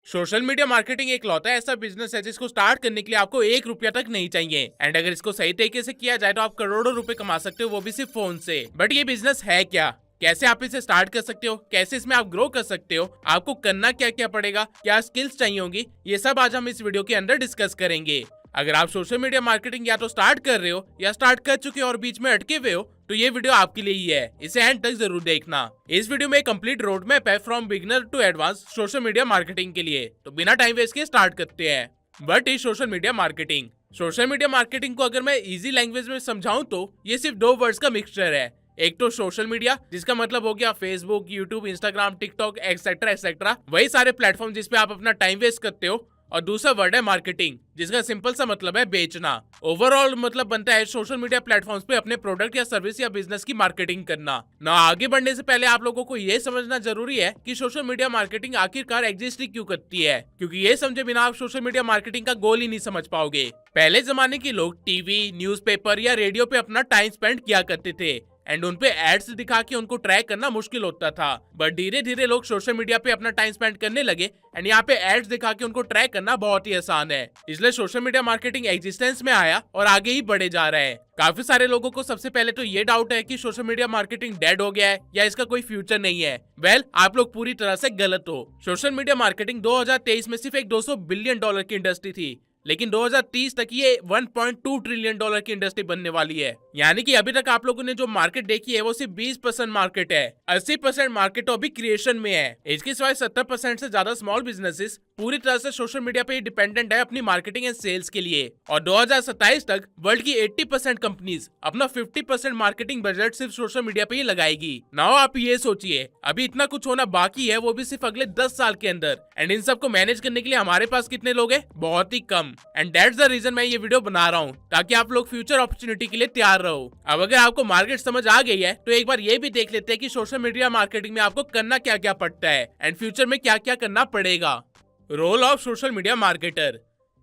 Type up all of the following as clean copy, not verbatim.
Social media marketing एक लौता ऐसा business है जिसको स्टार्ट करने के लिए आपको 1 रुपया तक नहीं चाहिए। एंड अगर इसको सही तरीके से किया जाए तो आप करोड़ों रुपए कमा सकते हो, वो भी सिर्फ फोन से। बट ये बिजनेस है क्या, कैसे आप इसे स्टार्ट कर सकते हो, कैसे इसमें आप ग्रो कर सकते हो, आपको करना क्या क्या पड़ेगा, क्या स्किल्स चाहिए होंगी, ये सब आज हम इस वीडियो के अंदर डिस्कस करेंगे। अगर आप सोशल मीडिया मार्केटिंग या तो स्टार्ट कर रहे हो या स्टार्ट कर चुके हो और बीच में अटके हुए हो, तो ये वीडियो आपके लिए ही है, इसे एंड तक जरूर देखना। इस वीडियो में एक कंप्लीट रोड मैप है from beginner to advance social media marketing के लिए। तो बिना टाइम वेस्ट के स्टार्ट करते हैं। But is social media marketing. Social media marketing को अगर मैं इजी लैंग्वेज में समझाऊं तो ये सिर्फ 2 वर्ड्स का मिक्सचर है। एक तो सोशल मीडिया, जिसका मतलब हो गया Facebook, YouTube, Instagram, TikTok etcetera etcetera, वही सारे प्लेटफॉर्म जिसपे आप अपना टाइम वेस्ट करते हो। और दूसरा वर्ड है मार्केटिंग, जिसका सिंपल सा मतलब है बेचना। ओवरऑल मतलब बनता है सोशल मीडिया प्लेटफॉर्म्स पे अपने प्रोडक्ट या सर्विस या बिजनेस की मार्केटिंग करना। ना आगे बढ़ने से पहले आप लोगों को ये समझना जरूरी है कि सोशल मीडिया मार्केटिंग आखिरकार एग्जिस्ट ही क्यों करती है, क्योंकि ये समझे बिना आप सोशल मीडिया मार्केटिंग का गोल ही नहीं समझ पाओगे। पहले जमाने के लोग टीवी, न्यूज़पेपर या रेडियो पे अपना टाइम स्पेंड किया करते थे एंड उनपे एड्स दिखा के उनको ट्रैक करना मुश्किल होता था। बट धीरे धीरे लोग सोशल मीडिया पे अपना टाइम स्पेंड करने लगे एंड यहाँ पे एड्स दिखा के उनको ट्रैक करना बहुत ही आसान है। इसलिए सोशल मीडिया मार्केटिंग एग्जिस्टेंस में आया और आगे ही बढ़े जा रहा है। काफी सारे लोगों को सबसे पहले तो ये डाउट है कि सोशल मीडिया मार्केटिंग डेड हो गया है या इसका कोई फ्यूचर नहीं है। वेल, आप लोग पूरी तरह से गलत हो। सोशल मीडिया मार्केटिंग 2023 में सिर्फ एक $200 बिलियन की इंडस्ट्री थी, लेकिन 2030 तक ये $1.2 ट्रिलियन की इंडस्ट्री बनने वाली है। यानी कि अभी तक आप लोगों ने जो मार्केट देखी है वो सिर्फ 20% मार्केट है। 80% मार्केट तो अभी क्रिएशन में है। इसके सिवाय 70% से ज्यादा स्मॉल बिजनेसेस पूरी तरह से सोशल मीडिया पे डिपेंडेंट है अपनी मार्केटिंग एंड सेल्स के लिए। और 2027 तक वर्ल्ड की 80% कंपनीज अपना 50% मार्केटिंग बजट सिर्फ सोशल मीडिया पे ही लगाएगी। नाउ आप ये सोचिए, अभी इतना कुछ होना बाकी है, वो भी सिर्फ अगले 10 साल के अंदर। एंड इन सबको मैनेज करने के लिए हमारे पास कितने लोग हैं? बहुत ही कम। एंड दैट्स द रीजन मैं ये वीडियो बना रहा हूँ, ताकि आप लोग फ्यूचर अपॉर्चुनिटी के लिए तैयार रहो। अब अगर आपको मार्केट समझ आ गई है तो एक बार ये भी देख लेते हैं कि सोशल मीडिया मार्केटिंग में आपको करना क्या क्या पड़ता है एंड फ्यूचर में क्या क्या करना पड़ेगा। Role of social media marketer.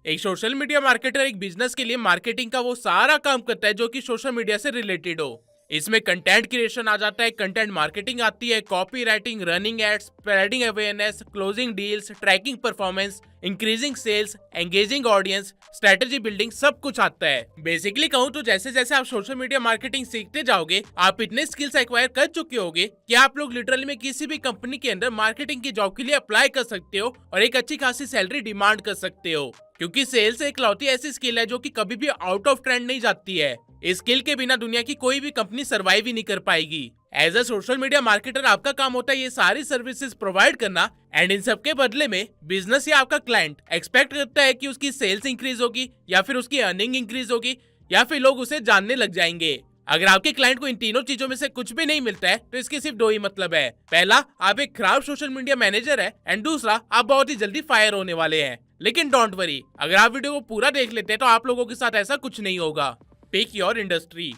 एक सोशल मीडिया मार्केटर एक बिजनेस के लिए मार्केटिंग का वो सारा काम करता है जो कि सोशल मीडिया से रिलेटेड हो। इसमें कंटेंट क्रिएशन आ जाता है, कंटेंट मार्केटिंग आती है, copy writing, running ads, spreading awareness, closing deals, tracking performance, increasing sales, engaging audience, strategy building, सब कुछ आता है। बेसिकली कहूँ तो जैसे जैसे आप सोशल मीडिया मार्केटिंग सीखते जाओगे, आप इतने स्किल्स एक्वायर कर चुके होगे कि आप लोग लिटरली में किसी भी कंपनी के अंदर मार्केटिंग की जॉब के लिए अप्लाई कर सकते हो और एक अच्छी खासी सैलरी डिमांड कर सकते हो। क्योंकि सेल्स एक लौती ऐसी स्किल है जो कि कभी भी आउट ऑफ ट्रेंड नहीं जाती है। इस स्किल के बिना दुनिया की कोई भी कंपनी सर्वाइव ही नहीं कर पाएगी। As a social media marketer आपका काम होता है ये सारी सर्विसेज प्रोवाइड करना एंड इन सब के बदले में बिजनेस या आपका क्लाइंट एक्सपेक्ट करता है कि उसकी सेल्स इंक्रीज होगी या फिर उसकी अर्निंग इंक्रीज होगी या फिर लोग उसे जानने लग जाएंगे। अगर आपके क्लाइंट को इन तीनों चीजों में से कुछ भी नहीं मिलता है तो इसके सिर्फ 2 ही मतलब है। पहला, आप एक खराब सोशल मीडिया मैनेजर है एंड दूसरा, आप बहुत ही जल्दी फायर होने वाले हैं। लेकिन डोंट वरी, अगर आप वीडियो को पूरा देख लेते हैं तो आप लोगों के साथ ऐसा कुछ नहीं होगा। Pick your industry.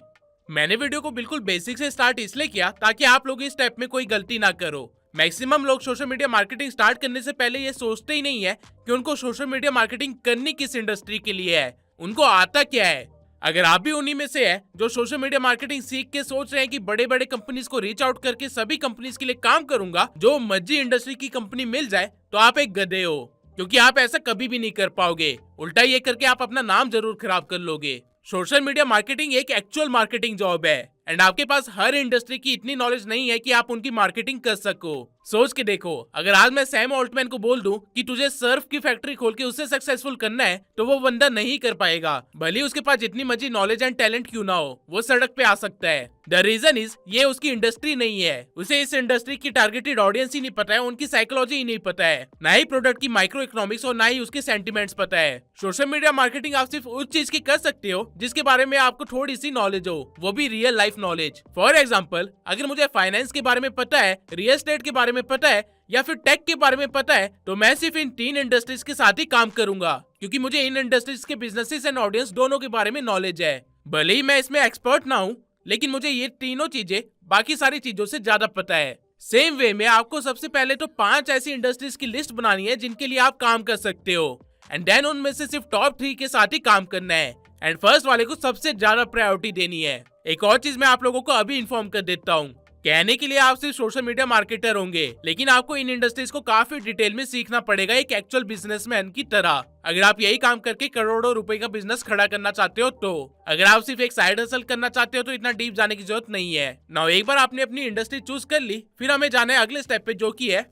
मैंने वीडियो को बिल्कुल बेसिक से स्टार्ट इसलिए किया ताकि आप लोग इस स्टेप में कोई गलती ना करो। मैक्सिमम लोग सोशल मीडिया मार्केटिंग स्टार्ट करने से पहले ये सोचते ही नहीं है कि उनको सोशल मीडिया मार्केटिंग करनी किस इंडस्ट्री के लिए है, उनको आता क्या है। अगर आप भी उन्हीं में से है जो सोशल मीडिया मार्केटिंग सीख के सोच रहे हैं कि बड़े बड़े कंपनीज को रीच आउट करके सभी कंपनीज के लिए काम करूंगा, जो मर्जी इंडस्ट्री की कंपनी मिल जाए, तो आप एक गधे हो, क्योंकि आप ऐसा कभी भी नहीं कर पाओगे। उल्टा ये करके आप अपना नाम जरूर खराब कर लोगे। सोशल मीडिया मार्केटिंग एक एक्चुअल मार्केटिंग जॉब है एंड आपके पास हर इंडस्ट्री की इतनी नॉलेज नहीं है कि आप उनकी मार्केटिंग कर सको। सोच के देखो, अगर आज मैं सैम ऑल्टमैन को बोल दूं कि तुझे सर्फ की फैक्ट्री खोल के उससे सक्सेसफुल करना है, तो वो बंदा नहीं कर पाएगा। भले ही उसके पास जितनी मर्जी नॉलेज एंड टैलेंट क्यों ना हो, वो सड़क पे आ सकता है। द रीजन इज ये उसकी इंडस्ट्री नहीं है। उसे इस इंडस्ट्री की टारगेटेड ऑडियंस ही नहीं पता है, उनकी साइकोलॉजी ही नहीं पता है, ना ही प्रोडक्ट की माइक्रो इकोनॉमिक्स और ना ही उसके सेंटिमेंट्स पता है। सोशल मीडिया मार्केटिंग आप सिर्फ उस चीज की कर सकते हो जिसके बारे में आपको थोड़ी सी नॉलेज हो, वो भी real life knowledge. For example, अगर मुझे फाइनेंस के बारे में पता है, रियल एस्टेट के बारे में पता है या फिर टेक के बारे में पता है, तो मैं सिर्फ इन 3 इंडस्ट्रीज के साथ ही काम करूंगा, क्योंकि मुझे इन इंडस्ट्रीज के बिजनेसेस एंड ऑडियंस दोनों के बारे में नॉलेज है। भले ही मैं इसमें एक्सपर्ट ना हूं, लेकिन मुझे ये तीनों चीजें बाकी सारी चीजों से ज्यादा पता है। सेम वे में आपको सबसे पहले तो 5 ऐसी इंडस्ट्रीज की लिस्ट बनानी है जिनके लिए आप काम कर सकते हो एंड देन उनमें से सिर्फ टॉप 3 के साथ ही काम करना है एंड फर्स्ट वाले को सबसे ज्यादा प्रायोरिटी देनी है। एक और चीज मैं आप लोगों को अभी इन्फॉर्म कर देता हूँ, कहने के लिए आप सिर्फ सोशल मीडिया मार्केटर होंगे, लेकिन आपको इन इंडस्ट्रीज को काफी डिटेल में सीखना पड़ेगा एक एक्चुअल बिजनेसमैन की तरह, अगर आप यही काम करके करोड़ों रुपए का बिजनेस खड़ा करना चाहते हो। तो अगर आप सिर्फ एक साइड हसल करना चाहते हो तो इतना डीप जाने की जरूरत नहीं है। नाउ एक बार आपने अपनी इंडस्ट्री चूज कर ली, फिर हमें जाना है अगले स्टेप पे, जो की है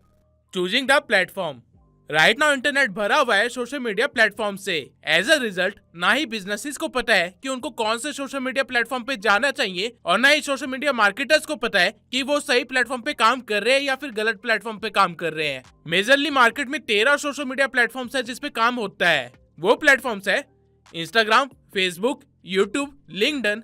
choosing the platform. Right now internet भरा हुआ है सोशल मीडिया प्लेटफॉर्म से। एज अ रिजल्ट ना ही बिजनेसेस को पता है कि उनको कौन से सोशल मीडिया प्लेटफॉर्म पे जाना चाहिए, और ना ही सोशल मीडिया मार्केटर्स को पता है कि वो सही प्लेटफॉर्म पे काम कर रहे हैं या फिर गलत प्लेटफॉर्म पे काम कर रहे हैं। मेजरली मार्केट में 13 सोशल मीडिया प्लेटफॉर्म्स है जिसपे काम होता है। वो प्लेटफॉर्म्स है Instagram, Facebook, YouTube, LinkedIn,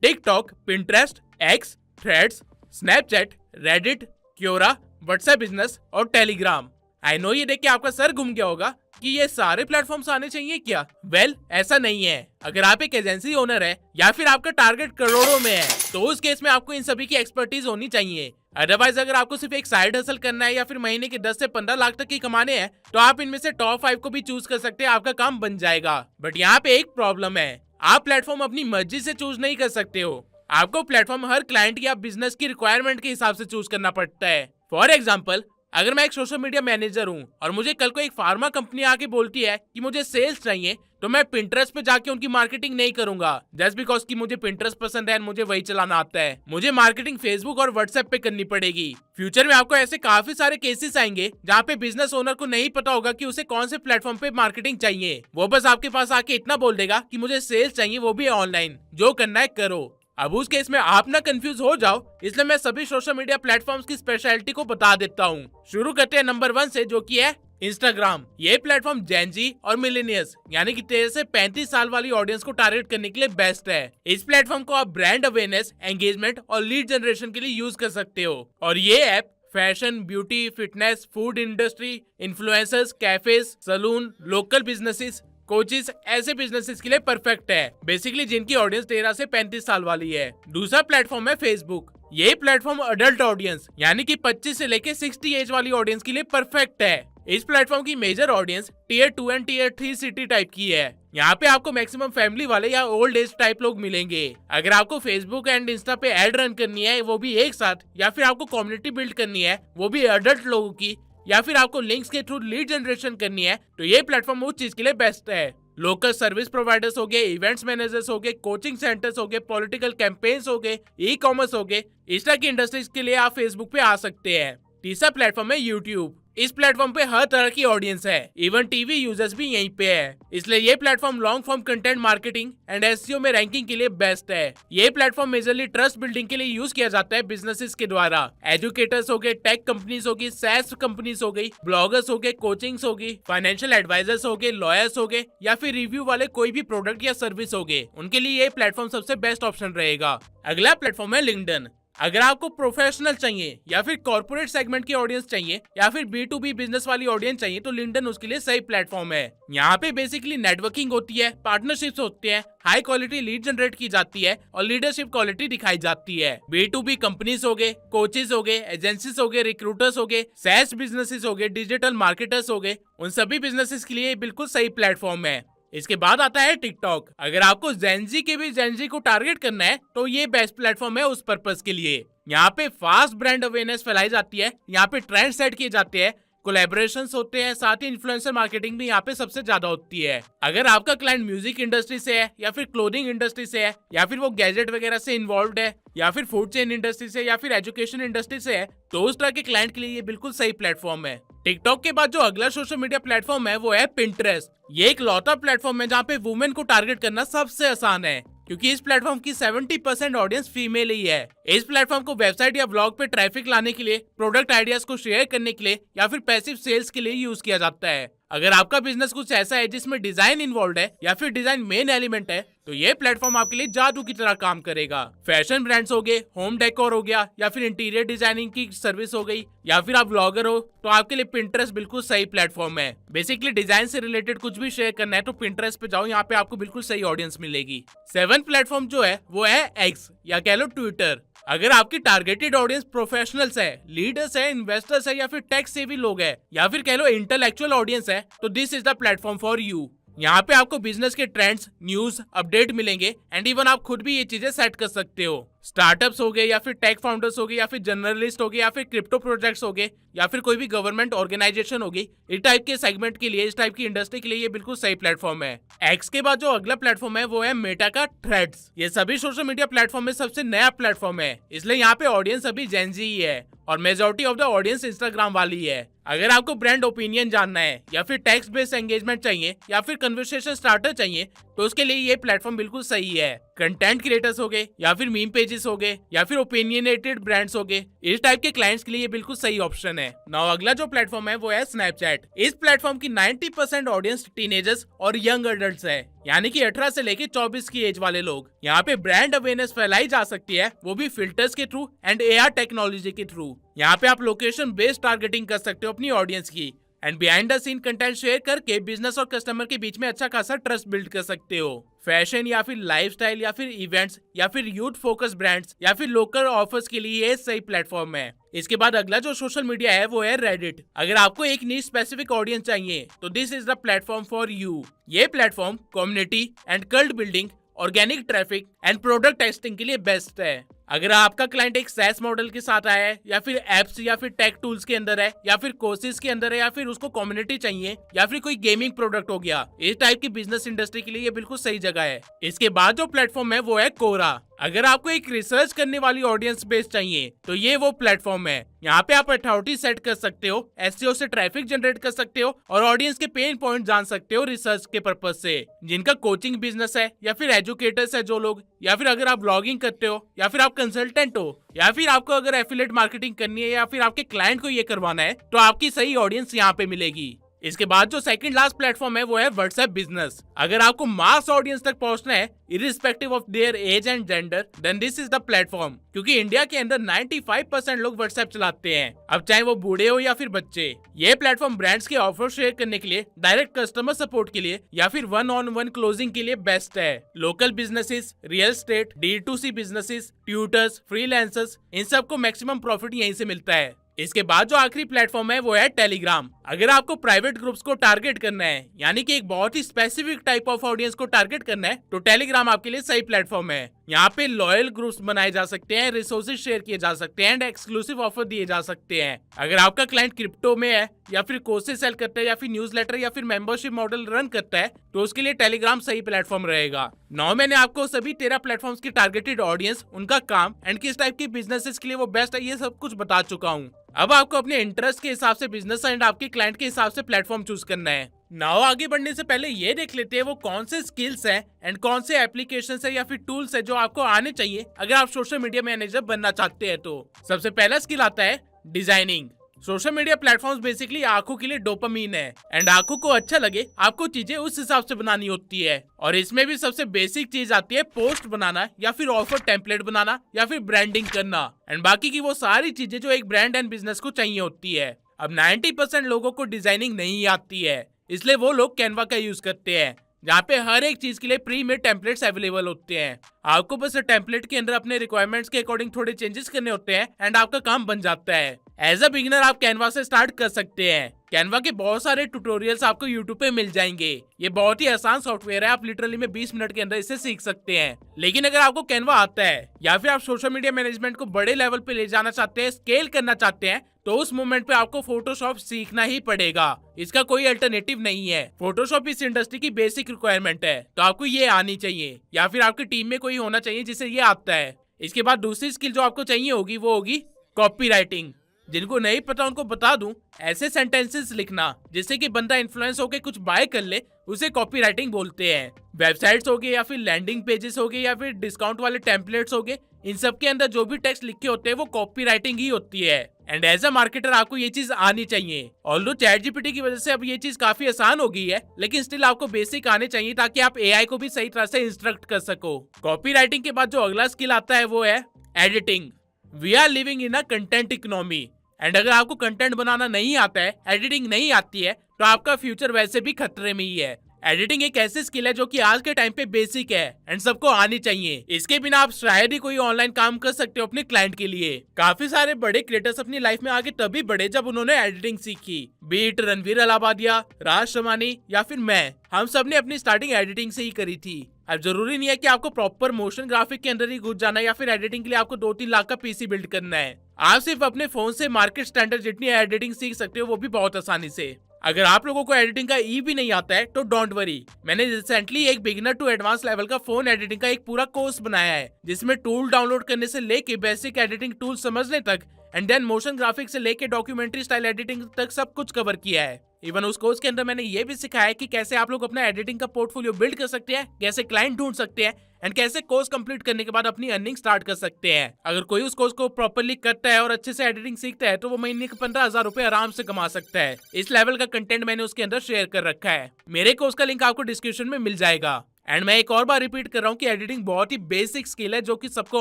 TikTok, Pinterest, x, threads, Snapchat, Reddit, Quora, WhatsApp business और टेलीग्राम। आई नो ये देख के आपका सर घूम गया होगा कि ये सारे प्लेटफॉर्म्स आने चाहिए क्या? वेल, ऐसा नहीं है। अगर आप एक एजेंसी ओनर है या फिर आपका टारगेट करोड़ों में है तो उस केस में आपको इन सभी की एक्सपर्टीज होनी चाहिए। अदरवाइज अगर आपको सिर्फ एक साइड हसल करना है या फिर महीने के 10 से 15 लाख तक की कमाने हैं तो आप इनमें से टॉप 5 को भी चूज कर सकते हैं, आपका काम बन जाएगा। बट यहाँ पे एक प्रॉब्लम है, आप प्लेटफॉर्म अपनी मर्जी से चूज नहीं कर सकते हो। आपको प्लेटफॉर्म हर क्लाइंट या बिजनेस की रिक्वायरमेंट के हिसाब से चूज करना पड़ता है। फॉर एग्जाम्पल, अगर मैं एक सोशल मीडिया मैनेजर हूँ और मुझे कल को एक फार्मा कंपनी आके बोलती है कि मुझे सेल्स चाहिए, तो मैं पिंटरेस्ट पे जाके उनकी मार्केटिंग नहीं करूंगा जस्ट बिकॉज कि मुझे पिंटरेस्ट पसंद है और मुझे वही चलाना आता है। मुझे मार्केटिंग फेसबुक और व्हाट्सएप पे करनी पड़ेगी। फ्यूचर में आपको ऐसे काफी सारे केसेस आएंगे जहाँ पे बिजनेस ओनर को नहीं पता होगा कि उसे कौन से प्लेटफॉर्म पे मार्केटिंग चाहिए। वो बस आपके पास आके इतना बोल देगा कि मुझे सेल्स चाहिए, वो भी ऑनलाइन, जो करना है करो। अब उस केस में आप ना कंफ्यूज हो जाओ, इसलिए मैं सभी सोशल मीडिया प्लेटफॉर्म्स की स्पेशलिटी को बता देता हूँ। शुरू करते हैं नंबर 1 से, जो कि है इंस्टाग्राम। ये प्लेटफॉर्म जेन जी और मिलेनियल्स यानी कि 13 से 35 साल वाली ऑडियंस को टारगेट करने के लिए बेस्ट है। इस प्लेटफॉर्म को आप ब्रांड अवेयरनेस, एंगेजमेंट और लीड जनरेशन के लिए यूज कर सकते हो। और ये app fashion, beauty, fitness, food industry, influencers, cafes, salon, local businesses, coaches, ऐसे बिजनेसेस के लिए परफेक्ट है, बेसिकली जिनकी ऑडियंस 13 से 35 साल वाली है। दूसरा प्लेटफॉर्म है फेसबुक। ये प्लेटफॉर्म अडल्ट ऑडियंस यानी कि 25 से लेके 60 एज वाली ऑडियंस के लिए परफेक्ट है। इस प्लेटफॉर्म की major audience tier 2 and tier 3 city type की है। यहाँ पे आपको मैक्सिमम फैमिली वाले या ओल्ड एज टाइप लोग मिलेंगे। अगर आपको फेसबुक एंड इंस्टा पे एड रन करनी है, वो भी एक साथ, या फिर आपको कम्युनिटी बिल्ड करनी है, वो भी अडल्ट लोगों की, या फिर आपको लिंक्स के थ्रू लीड जनरेशन करनी है, तो ये प्लेटफॉर्म उस चीज के लिए बेस्ट है। लोकल सर्विस प्रोवाइडर्स हो गए, इवेंट्स मैनेजर्स हो गए, कोचिंग सेंटर्स हो गए, पॉलिटिकल कैंपेन्स हो गए, ई कॉमर्स हो गए, इस तरह की इंडस्ट्रीज के लिए आप फेसबुक पे आ सकते हैं। तीसरा प्लेटफॉर्म है यूट्यूब। इस प्लेटफॉर्म पे हर तरह की ऑडियंस है, इवन टीवी यूजर्स भी यहीं पे है, इसलिए ये platform long form content marketing and SEO में रैंकिंग के लिए बेस्ट है। ये प्लेटफॉर्म मेजरली ट्रस्ट बिल्डिंग के लिए यूज किया जाता है बिजनेसेस के द्वारा। एजुकेटर्स हो गए, टेक कंपनीज हो गई, सैस कंपनीज हो गई, ब्लॉगर्स हो गए, कोचिंग्स हो गई, फाइनेंशियल एडवाइजर्स हो गए, लॉयर्स हो गए, या फिर रिव्यू वाले कोई भी प्रोडक्ट या सर्विस हो गए, उनके लिए ये प्लेटफॉर्म सबसे बेस्ट ऑप्शन रहेगा। अगला प्लेटफॉर्म है लिंक्डइन। अगर आपको प्रोफेशनल चाहिए या फिर कॉर्पोरेट सेगमेंट की ऑडियंस चाहिए या फिर B2B बिजनेस वाली ऑडियंस चाहिए तो लिंक्डइन उसके लिए सही प्लेटफॉर्म है। यहाँ पे बेसिकली नेटवर्किंग होती है, पार्टनरशिप्स होते हैं, हाई क्वालिटी लीड जनरेट की जाती है और लीडरशिप क्वालिटी दिखाई जाती है। B2B कंपनीज हो गए, कोचेज हो गए, एजेंसीज हो गए, रिक्रूटर्स हो गए, सैस बिजनेसेस हो गए, डिजिटल मार्केटर्स हो गए, उन सभी बिजनेसेस के लिए बिल्कुल सही प्लेटफॉर्म है। इसके बाद आता है टिकटॉक। अगर आपको जेनजी के भी जेनजी को टारगेट करना है तो ये बेस्ट प्लेटफॉर्म है उस पर्पस के लिए। यहाँ पे फास्ट ब्रांड अवेयरनेस फैलाई जाती है, यहाँ पे ट्रेंड सेट किए जाते हैं, कोलैबोरेशंस होते हैं, साथ ही इन्फ्लुएंसर मार्केटिंग भी यहाँ पे सबसे ज्यादा होती है। अगर आपका क्लाइंट म्यूजिक इंडस्ट्री से है या फिर क्लोथिंग इंडस्ट्री से है या फिर वो गैजेट वगैरह से इन्वॉल्व है या फिर फूड चेन इंडस्ट्री से या फिर एजुकेशन इंडस्ट्री से है तो उस तरह के क्लाइंट के लिए ये बिल्कुल सही प्लेटफॉर्म है। टिकटॉक के बाद जो अगला सोशल मीडिया प्लेटफॉर्म है वो है पिंटरेस्ट। ये एक लौता प्लेटफॉर्म है जहाँ पे वुमेन को टारगेट करना सबसे आसान है क्योंकि इस प्लेटफॉर्म की 70% ऑडियंस फीमेल ही है। इस प्लेटफॉर्म को वेबसाइट या ब्लॉग पे ट्रैफिक लाने के लिए, प्रोडक्ट आइडियाज को शेयर करने के लिए या फिर पैसिव सेल्स के लिए यूज किया जाता है। अगर आपका बिजनेस कुछ ऐसा है जिसमें डिजाइन इन्वॉल्व है या फिर डिजाइन मेन एलिमेंट है तो ये प्लेटफॉर्म आपके लिए जादू की तरह काम करेगा। फैशन ब्रांड्स हो गए, होम डेकोर हो गया या फिर इंटीरियर डिजाइनिंग की सर्विस हो गई या फिर आप ब्लॉगर हो तो आपके लिए पिंटरेस्ट बिल्कुल सही प्लेटफॉर्म है। बेसिकली डिजाइन से रिलेटेड कुछ भी शेयर करना है तो पिंटरेस्ट पे जाओ, यहाँ पे आपको बिल्कुल सही ऑडियंस मिलेगी। 7th प्लेटफॉर्म जो है वो है एक्स या कह लो ट्विटर। अगर आपकी टारगेटेड ऑडियंस प्रोफेशनल्स है, लीडर्स है, इन्वेस्टर्स है या फिर टेक सेवी लोग है या फिर कह लो इंटेलेक्चुअल ऑडियंस है तो this is the platform for you. यहाँ पे आपको बिजनेस के ट्रेंड्स, न्यूज, अपडेट मिलेंगे एंड इवन आप खुद भी ये चीजें सेट कर सकते हो। स्टार्टअप्स हो गए या फिर टेक फाउंडर्स हो गए या फिर जर्नलिस्ट हो गए या फिर क्रिप्टो प्रोजेक्ट्स हो गए या फिर कोई भी गवर्नमेंट ऑर्गेनाइजेशन होगी, इस टाइप के सेगमेंट के लिए, इस टाइप की इंडस्ट्री के लिए ये बिल्कुल सही प्लेटफॉर्म है। एक्स के बाद जो अगला प्लेटफॉर्म है वो है मेटा का थ्रेड्स। ये सभी सोशल मीडिया प्लेटफॉर्म में सबसे नया प्लेटफॉर्म है, इसलिए यहाँ पे ऑडियंस अभी जेन जी ही है और majority of the audience Instagram वाली है। अगर आपको ब्रांड ओपिनियन जानना है या फिर टेक्स्ट बेस्ड एंगेजमेंट चाहिए या फिर कन्वर्सेशन स्टार्टर चाहिए तो उसके लिए ये प्लेटफॉर्म बिल्कुल सही है। कंटेंट क्रिएटर्स हो गए या फिर मीम पेजेस हो गए या फिर ओपिनियनेटेड ब्रांड्स हो गए, इस टाइप के क्लाइंट्स के लिए ये बिल्कुल सही ऑप्शन है। नाउ अगला जो प्लेटफॉर्म है वो है स्नैपचैट। इस प्लेटफॉर्म की 90% ऑडियंस टीनेजर्स और यंग एडल्ट्स है, यानी कि 18 से लेकर 24 की एज वाले लोग। यहाँ पे ब्रांड अवेयरनेस फैलाई जा सकती है, वो भी फिल्टर्स के थ्रू एंड AR टेक्नोलॉजी के थ्रू। यहाँ पे आप लोकेशन बेस्ड टारगेटिंग कर सकते हो अपनी ऑडियंस की and behind the scene content share करके बिजनेस और कस्टमर के बीच में अच्छा खासा ट्रस्ट बिल्ड कर सकते हो। फैशन या फिर लाइफस्टाइल या फिर इवेंट्स या फिर यूथ फोकस ब्रांड्स या फिर लोकल ऑफर्स के लिए ये सही प्लेटफॉर्म है। इसके बाद अगला जो सोशल मीडिया है वो है रेडिट। अगर आपको एक नीश स्पेसिफिक ऑडियंस चाहिए तो this is the platform for you. ये platform community and cult building, organic traffic and product testing के लिए बेस्ट है। अगर आपका क्लाइंट एक SaaS मॉडल के साथ आया है या फिर एप्स या फिर टेक टूल्स के अंदर है या फिर कोर्सेज के अंदर है या फिर उसको कम्युनिटी चाहिए या फिर कोई गेमिंग प्रोडक्ट हो गया, इस टाइप की बिजनेस इंडस्ट्री के लिए ये बिल्कुल सही जगह है। इसके बाद जो प्लेटफॉर्म है वो है कोरा। अगर आपको एक रिसर्च करने वाली ऑडियंस बेस चाहिए तो ये वो प्लेटफॉर्म है। यहाँ पे आप अथॉरिटी सेट कर सकते हो, SEO से ट्रैफिक जनरेट कर सकते हो और ऑडियंस के पेन पॉइंट जान सकते हो रिसर्च के पर्पज से। जिनका कोचिंग बिजनेस है या फिर एजुकेटर्स है जो लोग, या फिर अगर आप ब्लॉगिंग करते हो या फिर आप कंसल्टेंट हो या फिर आपको अगर एफिलिएट मार्केटिंग करनी है या फिर आपके क्लाइंट को ये करवाना है तो आपकी सही ऑडियंस यहाँ पे मिलेगी। इसके बाद जो सेकंड लास्ट प्लेटफॉर्म है वो है व्हाट्सएप बिजनेस। अगर आपको मास ऑडियंस तक पहुंचना है irrespective of their age and gender then this is the platform, क्योंकि इंडिया के अंदर 95% लोग व्हाट्सएप चलाते हैं, अब चाहे वो बूढ़े हो या फिर बच्चे। ये प्लेटफॉर्म ब्रांड्स के ऑफर शेयर करने के लिए, डायरेक्ट कस्टमर सपोर्ट के लिए या फिर 1-on-1 क्लोजिंग के लिए बेस्ट है। Local businesses, real estate, D2C businesses, tutors, freelancers, इन सबको मैक्सिमम प्रॉफिट यहीं से मिलता है। इसके बाद जो आखिरी प्लेटफॉर्म है वो है टेलीग्राम। अगर आपको प्राइवेट ग्रुप्स को टारगेट करना है, यानी कि एक बहुत ही स्पेसिफिक टाइप ऑफ ऑडियंस को टारगेट करना है, तो टेलीग्राम आपके लिए सही प्लेटफॉर्म है। यहाँ पे लॉयल ग्रुप्स बनाए जा सकते हैं, रिसोर्सेज शेयर किए जा सकते हैं एंड एक्सक्लूसिव ऑफर दिए जा सकते हैं। अगर आपका क्लाइंट क्रिप्टो में है या फिर कोर्सेज सेल करता है या फिर न्यूज़लेटर या फिर मेंबरशिप मॉडल रन करता है तो उसके लिए टेलीग्राम सही प्लेटफॉर्म रहेगा। नौ मैंने आपको सभी 13 प्लेटफॉर्म्स की टारगेटेड ऑडियंस, उनका काम एंड किस टाइप की बिजनेसेस के लिए वो बेस्ट है, ये सब कुछ बता चुका हूँ। अब आपको अपने इंटरेस्ट के हिसाब से बिजनेस एंड आपके क्लाइंट के हिसाब से प्लेटफॉर्म चूज करना है। नाउ आगे बढ़ने से पहले ये देख लेते हैं वो कौन से स्किल्स हैं एंड कौन से एप्लीकेशंस है या फिर टूल्स है जो आपको आने चाहिए अगर आप सोशल मीडिया मैनेजर बनना चाहते हैं। तो सबसे पहला स्किल आता है designing. Social media platforms basically आंखों के लिए डोपामीन है एंड आंखों को अच्छा लगे आपको चीजें उस हिसाब से बनानी होती है, और इसमें भी सबसे बेसिक चीज आती है पोस्ट बनाना या फिर ऑफर टेम्पलेट बनाना या फिर ब्रांडिंग करना एंड बाकी की वो सारी चीजें जो एक ब्रांड एंड बिजनेस को चाहिए होती है। अब 90% लोगों को डिजाइनिंग नहीं आती है, इसलिए वो लोग कैनवा का यूज करते हैं जहाँ पे हर एक चीज के लिए प्री मेड टेम्पलेट्स अवेलेबल होते हैं। आपको बस टेम्पलेट के अंदर अपने रिक्वायरमेंट्स के अकॉर्डिंग थोड़े चेंजेस करने होते हैं एंड आपका काम बन जाता है। एज अ बिगिनर आप कैनवा से स्टार्ट कर सकते हैं। कैनवा के बहुत सारे ट्यूटोरियल्स आपको यूट्यूब पे मिल जाएंगे। ये बहुत ही आसान सॉफ्टवेयर है, आप लिटरली में 20 मिनट के अंदर इसे सीख सकते हैं। लेकिन अगर आपको कैनवा आता है या फिर आप सोशल मीडिया मैनेजमेंट को बड़े लेवल पे ले जाना चाहते हैं, स्केल करना चाहते हैं, तो उस मोमेंट पे आपको फोटोशॉप सीखना ही पड़ेगा। इसका कोई अल्टरनेटिव नहीं है। फोटोशॉप इस इंडस्ट्री की बेसिक रिक्वायरमेंट है, तो आपको ये आनी चाहिए या फिर आपकी टीम में कोई होना चाहिए जिसे ये आता है। इसके बाद दूसरी स्किल जो आपको चाहिए होगी वो होगी कॉपी राइटिंग। जिनको नहीं पता उनको बता दूं, ऐसे सेंटेंसेस लिखना जिससे कि बंदा इन्फ्लुएंस होकर कुछ बाय कर ले, उसे कॉपी राइटिंग बोलते हैं। वेबसाइट्स हो गए या फिर लैंडिंग पेजेस हो गए या फिर डिस्काउंट वाले टेम्पलेट्स हो गए, इन सब के अंदर जो भी टेक्स्ट लिखे होते हैं वो कॉपी राइटिंग ही होती है। एंड एज अ मार्केटर आपको ये चीज आनी चाहिए। ऑल्दो चैट जीपीटी की वजह से अब ये चीज काफी आसान हो गई है, लेकिन स्टिल आपको बेसिक आने चाहिए ताकि आप एआई को भी सही तरह से इंस्ट्रक्ट कर सको। कॉपी राइटिंग के बाद जो अगला स्किल आता है वो है editing. We are living in a content economy and अगर आपको कंटेंट बनाना नहीं आता है, एडिटिंग नहीं आती है, तो आपका फ्यूचर वैसे भी खतरे में ही है। एडिटिंग एक ऐसी स्किल है जो कि आज के टाइम पे बेसिक है एंड सबको आनी चाहिए। इसके बिना आप शायद ही कोई ऑनलाइन काम कर सकते हो अपने क्लाइंट के लिए। काफी सारे बड़े क्रिएटर्स अपनी लाइफ में आगे तभी बढ़े जब उन्होंने एडिटिंग सीखी। बीट रणवीर अलाहाबादिया, राज शमानी या फिर मैं, हम सब ने अपनी स्टार्टिंग एडिटिंग से ही करी थी। अब जरूरी नहीं है कि आपको प्रॉपर मोशन ग्राफिक के अंदर ही घुस जाना है या फिर एडिटिंग के लिए आपको 2-3 लाख का पीसी बिल्ड करना है। आप सिर्फ अपने फोन से मार्केट स्टैंडर्ड जितनी एडिटिंग सीख सकते हो, वो भी बहुत आसानी से। अगर आप लोगों को एडिटिंग का ई भी नहीं आता है तो डोंट वरी, मैंने रिसेंटली एक बिगिनर टू एडवांस लेवल का फोन एडिटिंग का एक पूरा कोर्स बनाया है, जिसमें टूल डाउनलोड करने से लेके बेसिक एडिटिंग टूल समझने तक एंड देन मोशन ग्राफिक्स से लेके डॉक्यूमेंट्री स्टाइल एडिटिंग तक सब कुछ कवर किया है। इवन उस कोर्स के अंदर मैंने ये भी सिखाया है कि कैसे आप लोग अपना एडिटिंग का पोर्टफोलियो बिल्ड कर सकते हैं, कैसे क्लाइंट ढूंढ सकते हैं एंड कैसे कोर्स कंप्लीट करने के बाद अपनी अर्निंग स्टार्ट कर सकते हैं। अगर कोई उस कोर्स को प्रॉपरली करता है और अच्छे से एडिटिंग सीखता है तो वो महीने के 15,000 रुपए आराम से कमा सकता है। इस लेवल का कंटेंट मैंने उसके अंदर शेयर कर रखा है। मेरे कोर्स का लिंक आपको डिस्क्रिप्शन में मिल जाएगा। एंड मैं एक और बार रिपीट कर रहा हूँ कि एडिटिंग बहुत ही बेसिक स्किल है जो कि सबको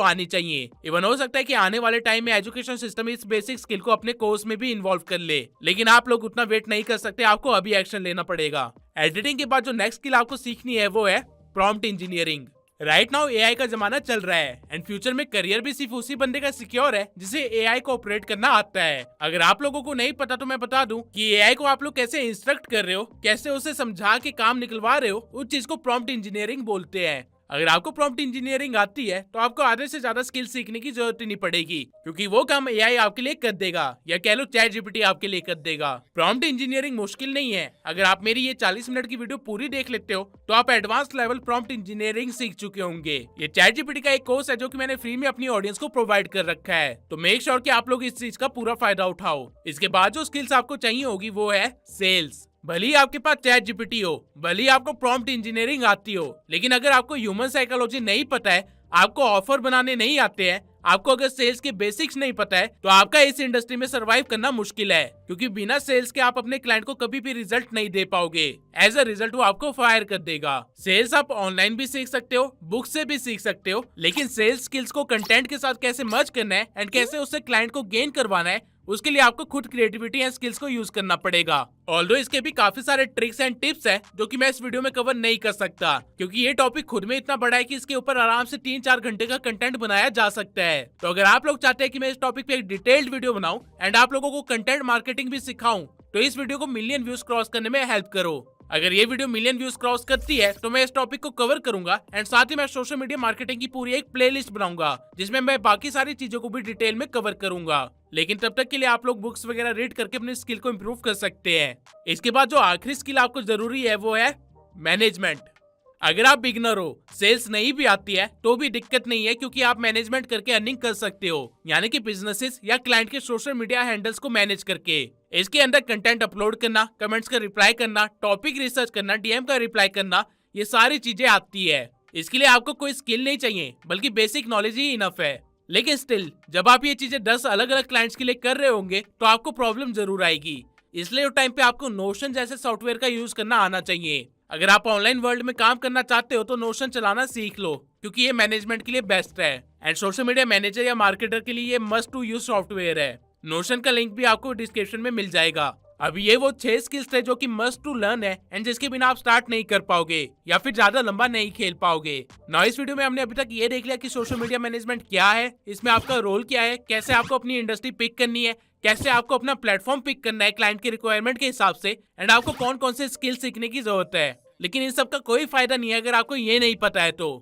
आनी चाहिए। इवन हो सकता है कि आने वाले टाइम में एजुकेशन सिस्टम इस बेसिक स्किल को अपने कोर्स में भी इन्वॉल्व कर ले, लेकिन आप लोग उतना वेट नहीं कर सकते, आपको अभी एक्शन लेना पड़ेगा। एडिटिंग के बाद जो नेक्स्ट स्किल आपको सीखनी है वो है prompt engineering. Right now AI का जमाना चल रहा है एंड फ्यूचर में करियर भी सिर्फ उसी बंदे का सिक्योर है जिसे एआई को ऑपरेट करना आता है। अगर आप लोगों को नहीं पता तो मैं बता दूं कि एआई को आप लोग कैसे इंस्ट्रक्ट कर रहे हो, कैसे उसे समझा के काम निकलवा रहे हो, उस चीज को प्रॉम्प्ट इंजीनियरिंग बोलते हैं। अगर आपको प्रॉम्प्ट इंजीनियरिंग आती है तो आपको आधे से ज्यादा स्किल सीखने की जरूरत ही नहीं पड़ेगी, क्योंकि वो काम एआई आपके लिए कर देगा, या कह लो चैट जीपीटी आपके लिए कर देगा। प्रॉम्प्ट इंजीनियरिंग मुश्किल नहीं है। अगर आप मेरी ये 40 मिनट की वीडियो पूरी देख लेते हो तो आप एडवांस लेवल प्रॉम्प्ट इंजीनियरिंग सीख चुके होंगे। ये चैट जीपीटी का एक कोर्स है जो कि मैंने फ्री में अपनी ऑडियंस को प्रोवाइड कर रखा है, तो मेक श्योर कि आप लोग इस चीज का पूरा फायदा उठाओ। इसके बाद जो स्किल्स आपको चाहिए होगी वो है सेल्स। भले ही आपके पास चैट जीपीटी हो, भले ही आपको प्रॉम्प्ट इंजीनियरिंग आती हो, लेकिन अगर आपको ह्यूमन साइकोलॉजी नहीं पता है, आपको ऑफर बनाने नहीं आते हैं, आपको अगर सेल्स के बेसिक्स नहीं पता है, तो आपका इस इंडस्ट्री में सरवाइव करना मुश्किल है, क्योंकि बिना सेल्स के आप अपने क्लाइंट को कभी भी रिजल्ट नहीं दे पाओगे। एज अ रिजल्ट वो आपको फायर कर देगा। सेल्स आप ऑनलाइन भी सीख सकते हो, बुक से भी सीख सकते हो, लेकिन सेल्स स्किल्स को कंटेंट के साथ कैसे मर्ज करना है एंड कैसे उससे क्लाइंट को गेन करवाना है, उसके लिए आपको खुद क्रिएटिविटी एंड स्किल्स को यूज करना पड़ेगा। ऑल्दो इसके भी काफी सारे ट्रिक्स एंड टिप्स हैं जो कि मैं इस वीडियो में कवर नहीं कर सकता, क्योंकि ये टॉपिक खुद में इतना बड़ा है कि इसके ऊपर आराम से 3-4 घंटे का कंटेंट बनाया जा सकता है। तो अगर आप लोग चाहते हैं कि मैं इस टॉपिक पे एक डिटेल्ड वीडियो बनाऊं एंड आप लोगों को कंटेंट मार्केटिंग भी सिखाऊं, तो इस वीडियो को मिलियन व्यूज क्रॉस करने में हेल्प करो। अगर ये वीडियो मिलियन व्यूज क्रॉस करती है तो मैं इस टॉपिक को कवर करूंगा एंड साथ ही मैं सोशल मीडिया मार्केटिंग की पूरी एक प्लेलिस्ट बनाऊंगा जिसमें मैं बाकी सारी चीजों को भी डिटेल में कवर करूंगा। लेकिन तब तक के लिए आप लोग बुक्स वगैरह रीड करके अपनी स्किल को इम्प्रूव कर सकते हैं। इसके बाद जो आखिरी स्किल आपको जरूरी है वो है मैनेजमेंट। अगर आप बिगनर हो, सेल्स नहीं भी आती है तो भी दिक्कत नहीं है, क्योंकि आप मैनेजमेंट करके अर्निंग कर सकते हो, यानी कि बिजनेसेस या क्लाइंट के सोशल मीडिया हैंडल्स को मैनेज करके। इसके अंदर कंटेंट अपलोड करना, कमेंट्स का रिप्लाई करना, टॉपिक रिसर्च करना, डीएम का रिप्लाई करना, ये सारी चीजें आती है। इसके लिए आपको कोई स्किल नहीं चाहिए, बल्कि बेसिक नॉलेज ही इनफ है। लेकिन स्टिल जब आप ये चीजें 10 अलग अलग क्लाइंट्स के लिए कर रहे होंगे तो आपको प्रॉब्लम जरूर आएगी। इसलिए उस टाइम पे आपको नोशन जैसे सॉफ्टवेयर का यूज करना आना चाहिए। अगर आप ऑनलाइन वर्ल्ड में काम करना चाहते हो तो नोशन चलाना सीख लो, क्योंकि ये मैनेजमेंट के लिए बेस्ट है एंड सोशल मीडिया मैनेजर या मार्केटर के लिए ये मस्ट टू यूज सॉफ्टवेयर है। नोशन का लिंक भी आपको डिस्क्रिप्शन में मिल जाएगा। अभी ये वो 6 स्किल्स थे जो कि मस्ट टू लर्न है एंड जिसके बिना आप स्टार्ट नहीं कर पाओगे या फिर ज्यादा लंबा नहीं खेल पाओगे। ना इस वीडियो में हमने अभी तक ये देख लिया कि सोशल मीडिया मैनेजमेंट क्या है, इसमें आपका रोल क्या है, कैसे आपको अपनी इंडस्ट्री पिक करनी है, कैसे आपको अपना प्लेटफॉर्म पिक करना है क्लाइंट के रिक्वायरमेंट के हिसाब से, एंड आपको कौन कौन से स्किल सीखने की जरूरत है। लेकिन इन सब का कोई फायदा नहीं है अगर आपको ये नहीं पता है तो।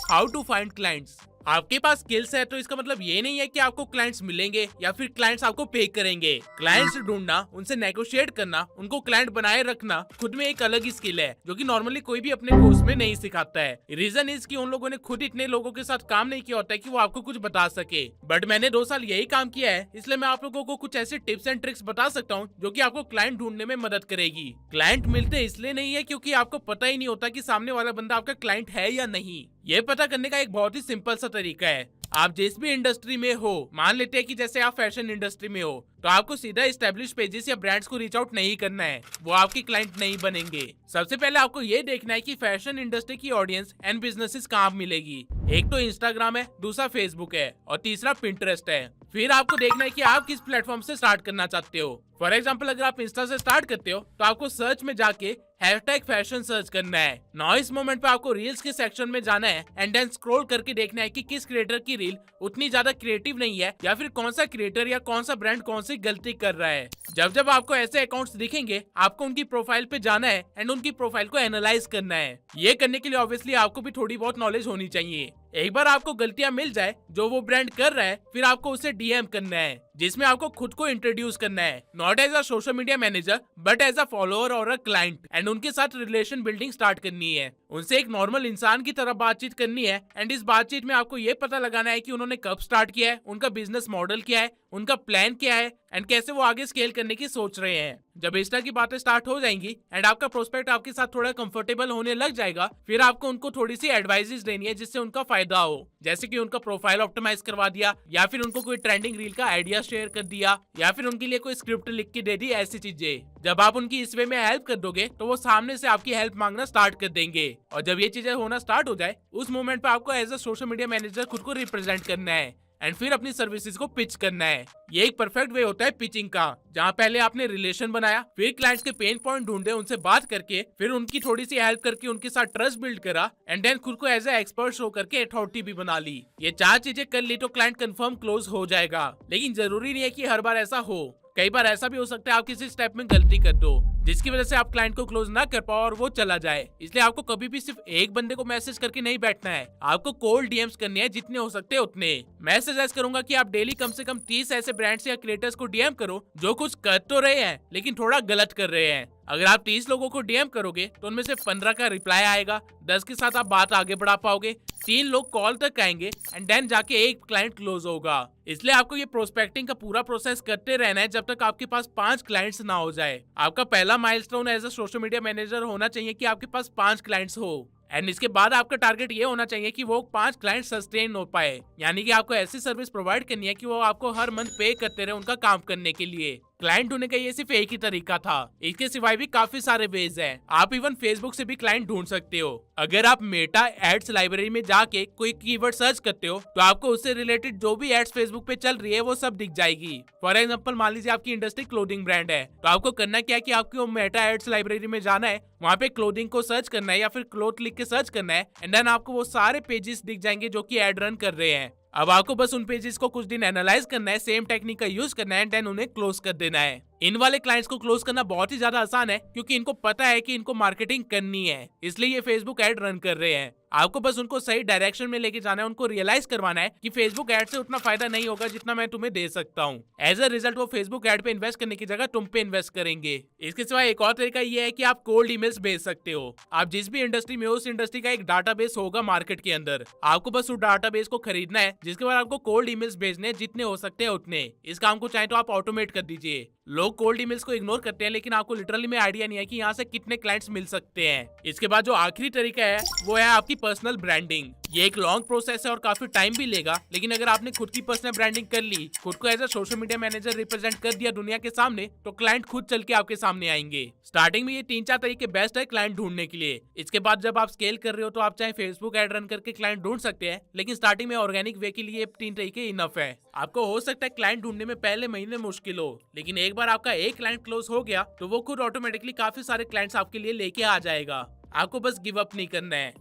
How to find clients. आपके पास स्किल्स है तो इसका मतलब ये नहीं है कि आपको क्लाइंट्स मिलेंगे या फिर क्लाइंट्स आपको पे करेंगे। क्लाइंट्स ढूंढना, उनसे नेगोशिएट करना, उनको क्लाइंट बनाए रखना खुद में एक अलग ही स्किल है जो कि नॉर्मली कोई भी अपने कोर्स में नहीं सिखाता है। रीजन इज कि उन लोगों ने खुद इतने लोगों के साथ काम नहीं किया होता है कि वो आपको कुछ बता सके। बट मैंने 2 साल यही काम किया है, इसलिए मैं आप लोगों को कुछ ऐसे टिप्स एंड ट्रिक्स बता सकता हूँ जो कि आपको क्लाइंट ढूंढने में मदद करेगी। क्लाइंट मिलते इसलिए नहीं है क्योंकि आपको पता ही नहीं होता कि सामने वाला बंदा आपका क्लाइंट है या नहीं। ये पता करने का एक बहुत ही सिंपल सा तरीका है। आप जिस भी इंडस्ट्री में हो, मान लेते हैं कि जैसे आप फैशन इंडस्ट्री में हो, तो आपको सीधा एस्टेब्लिश पेजेस या ब्रांड्स को रीच आउट नहीं करना है, वो आपके क्लाइंट नहीं बनेंगे। सबसे पहले आपको ये देखना है कि फैशन इंडस्ट्री की ऑडियंस एंड बिजनेसेस कहाँ मिलेगी। एक तो इंस्टाग्राम है, दूसरा फेसबुक है और तीसरा पिंटरेस्ट है। फिर आपको देखना है कि आप किस प्लेटफॉर्म से स्टार्ट करना चाहते हो। फॉर एग्जाम्पल अगर आप इंस्टा से स्टार्ट करते हो तो आपको सर्च में जाके हैशटैग फैशन सर्च करना है। नाउ इस मोमेंट पे आपको रील्स के सेक्शन में जाना है एंड देन स्क्रॉल करके देखना है कि किस क्रिएटर की रील उतनी ज्यादा क्रिएटिव नहीं है या फिर कौन सा क्रिएटर या कौन सा ब्रांड कौन से सी गलती कर रहा है। जब जब आपको ऐसे अकाउंट्स दिखेंगे, आपको उनकी प्रोफाइल पे जाना है एंड उनकी प्रोफाइल को एनालाइज करना है। ये करने के लिए ऑब्वियसली आपको भी थोड़ी बहुत नॉलेज होनी चाहिए। एक बार आपको गलतियां मिल जाए जो वो ब्रांड कर रहा है, फिर आपको उसे डीएम करना है, जिसमें आपको खुद को इंट्रोड्यूस करना है, not as a social media manager but as a follower और अ क्लाइंट, एंड उनके साथ रिलेशन बिल्डिंग स्टार्ट करनी है। उनसे एक नॉर्मल इंसान की तरह बातचीत करनी है एंड इस बातचीत में आपको ये पता लगाना है कि उन्होंने कब स्टार्ट किया है, उनका बिजनेस मॉडल क्या है, उनका प्लान क्या है एंड कैसे वो आगे स्केल करने की सोच रहे हैं। जब इस तरह की बातें स्टार्ट हो जाएंगी एंड आपका प्रोस्पेक्ट आपके साथ थोड़ा कंफर्टेबल होने लग जाएगा, फिर आपको उनको थोड़ी सी एडवाइजेस देनी है जिससे उनका फायदा हो, जैसे कि उनका प्रोफाइल ऑप्टिमाइज करवा दिया, या फिर उनको कोई ट्रेंडिंग रील का आइडिया शेयर कर दिया, या फिर उनके लिए कोई स्क्रिप्ट लिख के दे दी। ऐसी चीजें जब आप उनकी इस वे में हेल्प कर दोगे तो वो सामने से आपकी हेल्प मांगना स्टार्ट कर देंगे, और जब ये चीजें होना स्टार्ट हो जाए उस मोमेंट पे आपको as a social media manager खुद को रिप्रेजेंट करना है एंड फिर अपनी सर्विसेज को पिच करना है। ये एक परफेक्ट वे होता है पिचिंग का, जहाँ पहले आपने रिलेशन बनाया, फिर क्लाइंट्स के पेन पॉइंट ढूंढे, उनसे बात करके, फिर उनकी थोड़ी सी हेल्प करके उनके साथ ट्रस्ट बिल्ड करा एंड देन खुद को एज ए एक्सपर्ट शो करके अथॉरिटी भी बना ली। ये 4 चीजें कर ली तो क्लाइंट कंफर्म क्लोज हो जाएगा। लेकिन जरूरी नहीं है कि हर बार ऐसा हो, कई बार ऐसा भी हो सकता है आप किसी स्टेप में गलती कर दो जिसकी वजह से आप क्लाइंट को क्लोज ना कर पाओ और वो चला जाए। इसलिए आपको कभी भी सिर्फ एक बंदे को मैसेज करके नहीं बैठना है, आपको कोल्ड डीएम्स करने हैं, जितने हो सकते हैं उतने। मैं सजेस्ट करूंगा कि आप डेली कम से कम 30 ऐसे ब्रांड्स या क्रिएटर्स को डीएम करो जो कुछ कर तो रहे हैं लेकिन थोड़ा गलत कर रहे हैं। अगर आप 30 लोगों को डीएम करोगे तो उनमें से 15 का रिप्लाई आएगा, 10 के साथ आप बात आगे बढ़ा पाओगे, 3 लोग कॉल तक आएंगे एंड देन जाके एक क्लाइंट क्लोज होगा। इसलिए आपको ये प्रोस्पेक्टिंग का पूरा प्रोसेस करते रहना है जब तक आपके पास 5 क्लाइंट्स ना हो जाए। आपका पहला milestone as a social media manager होना चाहिए कि आपके पास 5 क्लाइंट्स हो एंड इसके बाद आपका टारगेट ये होना चाहिए कि वो 5 क्लाइंट सस्टेन हो पाए, यानी कि आपको ऐसी सर्विस प्रोवाइड करनी है कि वो आपको हर मंथ पे करते रहे उनका काम करने के लिए। क्लाइंट ढूंढने का ये सिर्फ एक ही तरीका था, इसके सिवाय भी काफी सारे वेज हैं। आप इवन फेसबुक से भी क्लाइंट ढूंढ सकते हो। अगर आप मेटा एड्स लाइब्रेरी में जाके कोई कीवर्ड सर्च करते हो तो आपको उससे रिलेटेड जो भी एड्स फेसबुक पे चल रही है वो सब दिख जाएगी। फॉर एग्जांपल मान लीजिए आपकी इंडस्ट्री क्लोथिंग ब्रांड है, तो आपको करना क्या है कि आपको मेटा एड्स लाइब्रेरी में जाना है, वहाँ पे क्लोथिंग को सर्च करना है या फिर क्लोथ लिख के सर्च करना है एंड देन आपको वो सारे पेजेस दिख जाएंगे जो कि एड रन कर रहे हैं। अब आपको बस उन पेजेस को कुछ दिन एनालाइज करना है, सेम टेक्निक का यूज करना है एंड देन उन्हें क्लोज कर देना है। इन वाले क्लाइंट्स को क्लोज करना बहुत ही ज्यादा आसान है क्योंकि इनको पता है कि इनको मार्केटिंग करनी है, इसलिए ये फेसबुक एड रन कर रहे हैं। आपको बस उनको सही डायरेक्शन में लेके जाना है, उनको रियलाइज करवाना है कि फेसबुक एड से उतना फायदा नहीं होगा जितना मैं तुम्हें दे सकता हूँ। एज अ रिजल्ट वो फेसबुक एड पे इन्वेस्ट करने की जगह तुम पे इन्वेस्ट करेंगे। इसके सिवा एक और तरीका ये है कि आप कोल्ड ईमेल्स भेज सकते हो। आप जिस भी इंडस्ट्री में हो उस इंडस्ट्री का एक डाटाबेस होगा मार्केट के अंदर, आपको बस उस डाटाबेस को खरीदना है, जिसके बाद आपको कोल्ड ईमेल्स भेजने हैं, जितने हो सकते हैं उतने। इस काम को चाहे तो आप ऑटोमेट कर दीजिए। लोग कोल्ड ईमेल्स को इग्नोर करते हैं लेकिन आपको लिटरली में आइडिया नहीं है कि यहाँ से कितने क्लाइंट्स मिल सकते हैं। इसके बाद जो आखिरी तरीका है वो है आपकी पर्सनल ब्रांडिंग। ये एक लॉन्ग प्रोसेस है और काफी टाइम भी लेगा, लेकिन अगर आपने खुद की पर्सनल ब्रांडिंग कर ली, खुद को as a social media manager represent कर दिया दुनिया के सामने, तो क्लाइंट खुद चल के आपके सामने आएंगे। स्टार्टिंग में ये 3-4 तरीके बेस्ट है क्लाइंट ढूंढने के लिए। इसके बाद जब आप स्केल कर रहे हो तो आप चाहे फेसबुक एड रन करके क्लाइंट ढूंढ सकते हैं, लेकिन स्टार्टिंग में ऑर्गेनिक वे के लिए 3 तरीके इनफ है। आपको हो सकता है क्लाइंट ढूंढने में पहले महीने मुश्किल हो, लेकिन एक बार आपका एक क्लाइंट क्लोज हो गया तो वो खुद ऑटोमेटिकली काफी सारे क्लाइंट्स आपके लिए लेके आ जाएगा। आपको बस गिव अप नहीं करना है।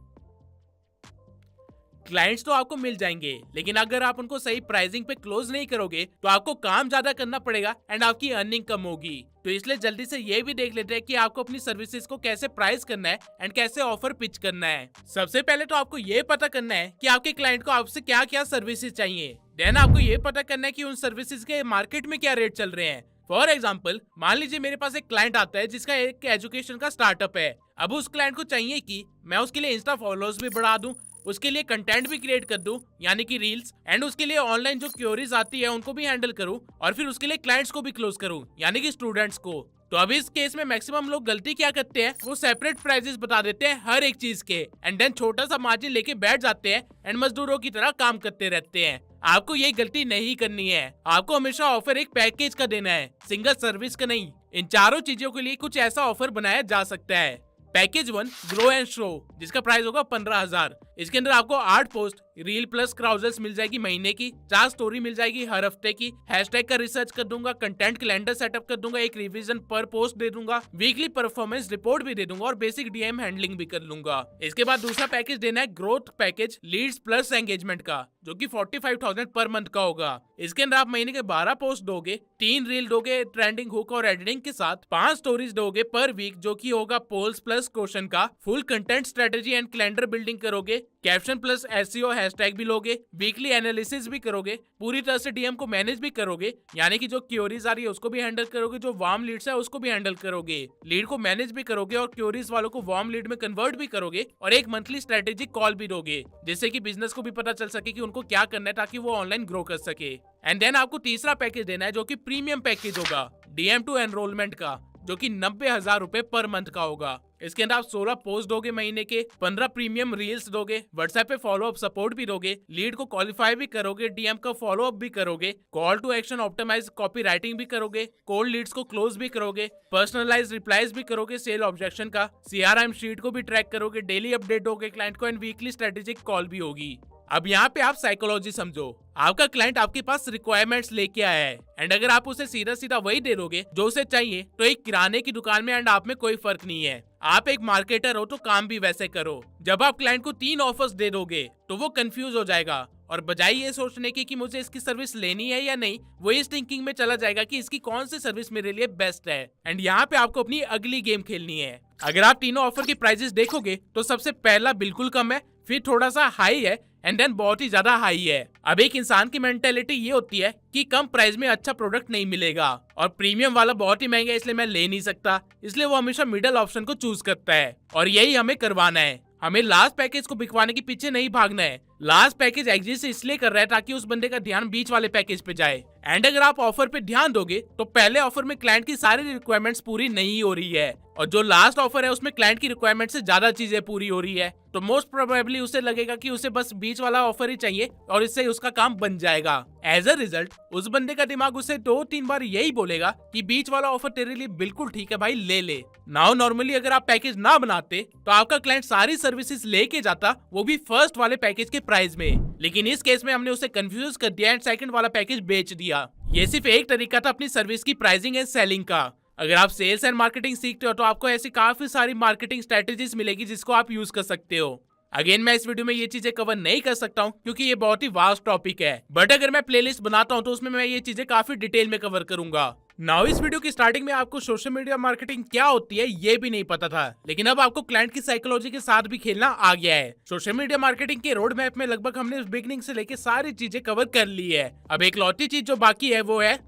क्लाइंट्स तो आपको मिल जाएंगे, लेकिन अगर आप उनको सही प्राइसिंग पे क्लोज नहीं करोगे तो आपको काम ज्यादा करना पड़ेगा एंड आपकी अर्निंग कम होगी। तो इसलिए जल्दी से ये भी देख लेते हैं कि आपको अपनी सर्विसेज को कैसे प्राइस करना है एंड कैसे ऑफर पिच करना है। सबसे पहले तो आपको ये पता करना है कि आपके क्लाइंट को आपसे क्या क्या सर्विसेज चाहिए। देन आपको ये पता करना है कि उन सर्विसेज के मार्केट में क्या रेट चल रहे हैं। फॉर एग्जाम्पल मान लीजिए मेरे पास एक क्लाइंट आता है जिसका एक एजुकेशन का स्टार्टअप है। अब उस क्लाइंट को चाहिए कि मैं उसके लिए इंस्टा फॉलोअर्स भी बढ़ा दूं, उसके लिए कंटेंट भी क्रिएट कर दूं यानी कि रील्स, एंड उसके लिए ऑनलाइन जो क्वेरीज आती है उनको भी हैंडल करूं, और फिर उसके लिए क्लाइंट्स को भी क्लोज करूं यानी कि स्टूडेंट्स को। तो अब इस केस में मैक्सिमम लोग गलती क्या करते हैं, वो सेपरेट प्राइसेस बता देते हैं हर एक चीज के एंड देन छोटा सा मार्जिन लेके बैठ जाते हैं एंड मजदूरों की तरह काम करते रहते हैं। आपको ये गलती नहीं करनी है। आपको हमेशा ऑफर एक पैकेज का देना है, सिंगल सर्विस का नहीं। इन चारों चीजों के लिए कुछ ऐसा ऑफर बनाया जा सकता है। पैकेज 1 ग्रो एंड शो, जिसका प्राइस होगा 15,000। इसके अंदर आपको 8 पोस्ट, रील प्लस क्राउजर्स मिल जाएगी महीने की, 4 स्टोरी मिल जाएगी हर हफ्ते की, हैशटैग का रिसर्च कर दूंगा, कंटेंट कैलेंडर सेटअप कर दूंगा, एक रिवीजन पर पोस्ट दे दूंगा, वीकली परफॉर्मेंस रिपोर्ट भी दे दूंगा और बेसिक डीएम हैंडलिंग भी कर लूंगा। इसके बाद दूसरा पैकेज देना है growth package leads plus engagement का, जो कि 45,000 पर मंथ का होगा। इसके अंदर आप महीने के 12 पोस्ट दोगे, 3 रील दोगे ट्रेंडिंग हुक और एडिटिंग के साथ, 5 स्टोरीज दोगे पर वीक जो कि होगा पोल्स प्लस क्वेश्चन का, full content strategy and calendar building करोगे, कैप्शन प्लस एसईओ हैशटैग भी लोगे, वीकली एनालिसिस भी करोगे, पूरी तरह से डीएम को मैनेज भी करोगे, यानी कि जो क्यूरीज आ रही है उसको भी हैंडल करोगे, जो वार्म लीड्स है उसको भी हैंडल करोगे, लीड को मैनेज भी करोगे और क्यूरीज वालों को वार्म लीड में कन्वर्ट भी करोगे और एक मंथली स्ट्रेटेजिक कॉल भी दोगे, जिससे कि बिजनेस को भी पता चल सके कि उनको क्या करना है ताकि वो ऑनलाइन ग्रो कर सके। एंड देन आपको तीसरा पैकेज देना है जो कि प्रीमियम पैकेज होगा डीएम टू एनरोलमेंट का, जो कि 90,000 रुपए पर मंथ का होगा। इसके अंदर आप 16 पोस्ट दोगे महीने के, 15 प्रीमियम रील्स दोगे, व्हाट्सएप पे फॉलो अप सपोर्ट भी दोगे, लीड को क्वालिफाई भी करोगे, डीएम का फॉलो अप भी करोगे, call to action optimise copy writing भी करोगे, कोल्ड लीड्स को क्लोज भी करोगे, पर्सनलाइज रिप्लाईज भी करोगे सेल ऑब्जेक्शन का, सीआरएम शीट को भी ट्रैक करोगे, डेली अपडेट दोगे क्लाइंट को एंड वीकली स्ट्रेटेजिक कॉल भी होगी। अब यहाँ पे आप साइकोलॉजी समझो, आपका क्लाइंट आपके पास रिक्वायरमेंट्स लेके आया है एंड अगर आप उसे सीधा सीधा वही दे दोगे जो उसे चाहिए तो एक किराने की दुकान में एंड आप में कोई फर्क नहीं है। आप एक मार्केटर हो तो काम भी वैसे करो। जब आप क्लाइंट को 3 ऑफर्स दे दोगे तो वो कंफ्यूज हो जाएगा और बजाय ये सोचने की कि मुझे इसकी सर्विस लेनी है या नहीं, वो इस थिंकिंग में चला जाएगा कि इसकी कौन सी सर्विस मेरे लिए बेस्ट है। एंड यहाँ पे आपको अपनी अगली गेम खेलनी है। अगर आप तीनों ऑफर की प्राइसेस देखोगे तो सबसे पहला बिल्कुल कम है, फिर थोड़ा सा हाई है एंड देन बहुत ही ज्यादा हाई है। अब एक इंसान की मेंटेलिटी ये होती है कि कम प्राइस में अच्छा प्रोडक्ट नहीं मिलेगा और प्रीमियम वाला बहुत ही महंगा है इसलिए मैं ले नहीं सकता, इसलिए वो हमेशा मिडिल ऑप्शन को चूज करता है और यही हमें करवाना है। हमें लास्ट पैकेज को बिकवाने के पीछे नहीं भागना है। लास्ट पैकेज एग्जिस्ट इसलिए कर रहा है ताकि उस बंदे का ध्यान बीच वाले पैकेज पे जाए। एंड अगर आप ऑफर पे ध्यान दोगे तो पहले ऑफर में क्लाइंट की सारी रिक्वायरमेंट्स पूरी नहीं हो रही है और जो लास्ट ऑफर है उसमें क्लाइंट की रिक्वायरमेंट से ज्यादा चीजें पूरी हो रही है, तो मोस्ट प्रोबेबली उसे लगेगा कि उसे बस बीच वाला ऑफर ही चाहिए और इससे उसका काम बन जाएगा। एज अ रिजल्ट उस बंदे का दिमाग उसे 2-3 बार यही बोलेगा कि बीच वाला ऑफर तेरे लिए बिल्कुल ठीक है भाई, ले ले। नाउ नॉर्मली अगर आप पैकेज ना बनाते तो आपका क्लाइंट सारी सर्विसेज लेके जाता, वो भी फर्स्ट वाले पैकेज के प्राइस में, लेकिन इस केस में हमने उसे कंफ्यूज कर दिया एंड सेकंड वाला पैकेज बेच दिया। ये सिर्फ एक तरीका था अपनी सर्विस की प्राइसिंग एंड सेलिंग का। अगर आप सेल्स एंड मार्केटिंग सीखते हो तो आपको ऐसी काफी सारी मार्केटिंग स्ट्रेटेजीज मिलेगी जिसको आप यूज कर सकते हो। अगेन मैं इस वीडियो में ये चीजें कवर नहीं कर सकता हूँ क्योंकि ये बहुत ही वास्ट टॉपिक है, बट अगर मैं प्लेलिस्ट बनाता हूँ तो उसमें मैं ये चीजें काफी डिटेल में कवर करूंगा। नाउ इस वीडियो की स्टार्टिंग में आपको सोशल मीडिया मार्केटिंग क्या होती है ये भी नहीं पता था, लेकिन अब आपको क्लाइंट की साइकोलॉजी के साथ भी खेलना आ गया है। सोशल मीडिया मार्केटिंग के रोड मैप में लगभग हमने बिगिनिंग से लेके सारी चीजें कवर कर ली है। अब एक लौती चीज जो बाकी है वो है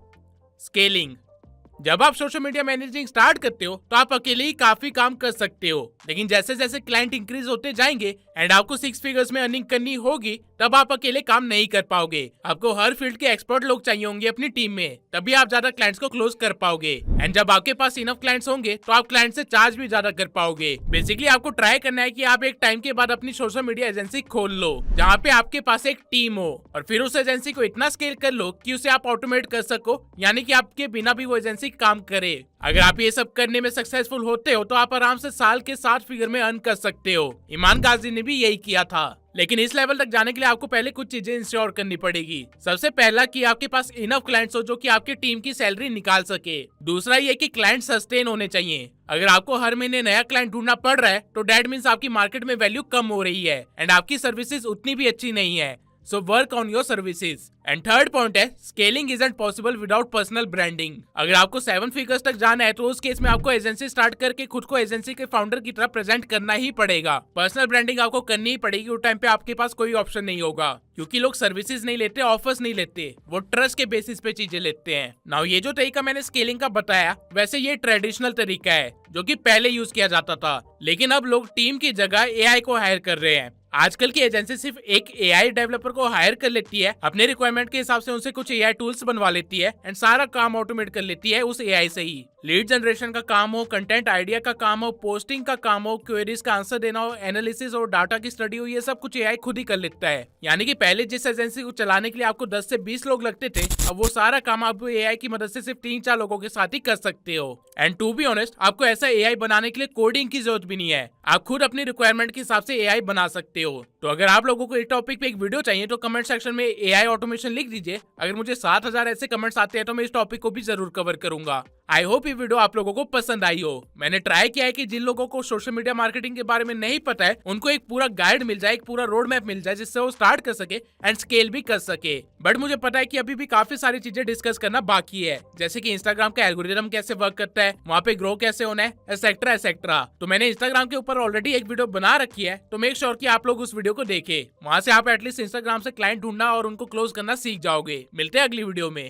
स्केलिंग। जब आप सोशल मीडिया मैनेजिंग स्टार्ट करते हो तो आप अकेले ही काफी काम कर सकते हो, लेकिन जैसे जैसे क्लाइंट इंक्रीज होते जाएंगे एंड आपको 6 फिगर्स में अर्निंग करनी होगी तब आप अकेले काम नहीं कर पाओगे। आपको हर फील्ड के एक्सपर्ट लोग चाहिए होंगे अपनी टीम में, तभी आप ज्यादा क्लाइंट्स को क्लोज कर पाओगे। एंड जब आपके पास इनफ क्लाइंट्स होंगे तो आप क्लाइंट से चार्ज भी ज्यादा कर पाओगे। बेसिकली आपको ट्राई करना है कि आप एक टाइम के बाद अपनी सोशल मीडिया एजेंसी खोल लो जहाँ पे आपके पास एक टीम हो और फिर उस एजेंसी को इतना स्केल कर लो कि उसे आप ऑटोमेट कर सको, यानी कि आपके बिना भी वो एजेंसी काम करे। अगर आप ये सब करने में सक्सेसफुल होते हो तो आप आराम से साल के 7 फिगर में अर्न कर सकते हो। ईमान गाजी ने भी यही किया था, लेकिन इस लेवल तक जाने के लिए आपको पहले कुछ चीजें इंश्योर करनी पड़ेगी। सबसे पहला कि आपके पास इनफ क्लाइंट्स हो जो कि आपकी टीम की सैलरी निकाल सके। दूसरा ये कि क्लाइंट सस्टेन होने चाहिए। अगर आपको हर महीने नया क्लाइंट ढूंढना पड़ रहा है तो डेट मींस आपकी मार्केट में वैल्यू कम हो रही है एंड आपकी सर्विसेज उतनी भी अच्छी नहीं है। So work on your services. And third point है scaling isn't possible without personal branding. अगर आपको 7 फिगर्स तक जाना है तो उस केस में आपको एजेंसी स्टार्ट करके खुद को एजेंसी के फाउंडर की तरह प्रेजेंट करना ही पड़ेगा। पर्सनल ब्रांडिंग आपको करनी ही पड़ेगी। उस टाइम पे आपके पास कोई ऑप्शन नहीं होगा क्योंकि लोग सर्विसेज नहीं लेते, ऑफर्स नहीं लेते, वो ट्रस्ट के बेसिस पे चीजें लेते हैं। नाउ ये जो तरीका मैंने स्केलिंग का बताया वैसे ये ट्रेडिशनल तरीका है जो कि पहले यूज किया जाता था, लेकिन अब लोग टीम की जगह एआई को हायर कर रहे हैं। आजकल की एजेंसी सिर्फ एक एआई डेवलपर को हायर कर लेती है, अपने रिक्वायरमेंट के हिसाब से उनसे कुछ एआई टूल्स बनवा लेती है एंड सारा काम ऑटोमेट कर लेती है उस एआई से ही। लीड जनरेशन का काम हो, कंटेंट आइडिया का काम हो, पोस्टिंग का काम हो, क्वेरीज का आंसर देना हो, एनालिसिस और डाटा की स्टडी हो, ये सब कुछ एआई खुद ही कर लेता है। यानी कि पहले जिस एजेंसी को चलाने के लिए आपको 10 से 20 लोग लगते थे, अब वो सारा काम आप एआई की मदद से सिर्फ 3-4 लोगों के साथ ही कर सकते हो। एंड टू बी ऑनेस्ट, आपको ऐसा एआई बनाने के लिए कोडिंग की जरूरत भी नहीं है। आप खुद अपनी रिक्वायरमेंट के हिसाब से एआई बना सकते हो। तो अगर आप लोगों को इस टॉपिक पे एक वीडियो चाहिए तो कमेंट सेक्शन में एआई ऑटोमेशन लिख दीजिए। अगर मुझे 7000 ऐसे कमेंट्स आते हैं तो मैं इस टॉपिक को भी जरूर कवर करूंगा। आई होप ये वीडियो आप लोगों को पसंद आई हो। मैंने ट्राई किया है कि जिन लोगों को सोशल मीडिया मार्केटिंग के बारे में नहीं पता है उनको एक पूरा गाइड मिल जाए, एक पूरा रोड मैप मिल जाए, जिससे वो स्टार्ट कर सके एंड स्केल भी कर सके। बट मुझे पता है कि अभी भी काफी सारी चीजें डिस्कस करना बाकी है, जैसे कि इंस्टाग्राम का एल्गोरिदम कैसे वर्क करता है, वहां पे ग्रो कैसे होना है, एसेट्रा एसेट्रा। तो मैंने इंस्टाग्राम के ऊपर ऑलरेडी एक वीडियो बना रखी है, तो मेक श्योर कि आप लोग उस वीडियो को देखें। वहां से आप एटलीस्ट इंस्टाग्राम से क्लाइंट ढूंढना और उनको क्लोज करना सीख जाओगे। मिलते हैं अगली वीडियो में।